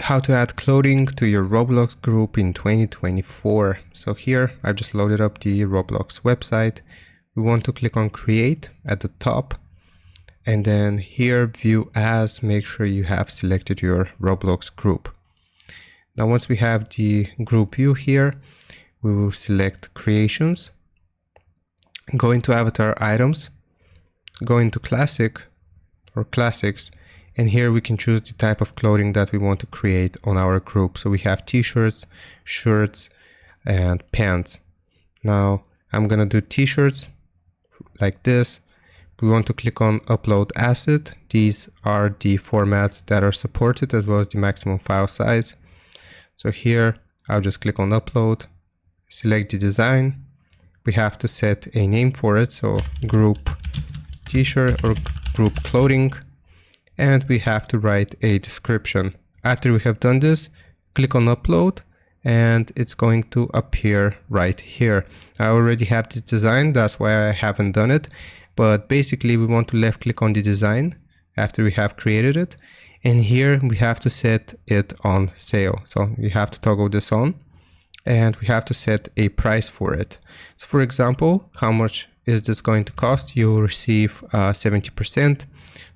how to add clothing to your Roblox group in 2024. So here I just loaded up the Roblox website. We want to click on create at the top, and then here view as, make sure you have selected your Roblox group. Now once we have the group view here, we will select creations, go into avatar items, go into classic or classics, and here we can choose the type of clothing that we want to create on our group. So we have t-shirts, shirts, and pants. Now I'm gonna do t-shirts like this. We want to click on upload asset. These are the formats that are supported as well as the maximum file size. So here I'll just click on upload, select the design. We have to set a name for it, so group t-shirt or group clothing, and we have to write a description. After we have done this, click on upload and it's going to appear right here. I already have this design, that's why I haven't done it, but basically we want to left click on the design after we have created it, and here we have to set it on sale. So you have to toggle this on and we have to set a price for it. So for example, how much is this going to cost? You will receive 70%.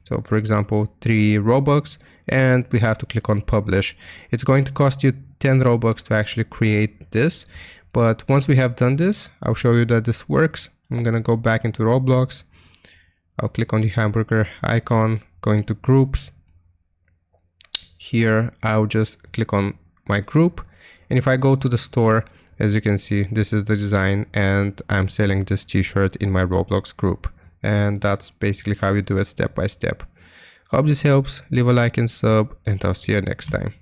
So for example, 3 Robux, and we have to click on publish. It's going to cost you 10 Robux to actually create this. But once we have done this, I'll show you that this works. I'm gonna go back into Roblox. I'll click on the hamburger icon, go into groups. Here, I'll just click on my group. And if I go to the store, as you can see, this is the design and I'm selling this t-shirt in my Roblox group. And that's basically how you do it step by step. Hope this helps. Leave a like and sub, and I'll see you next time.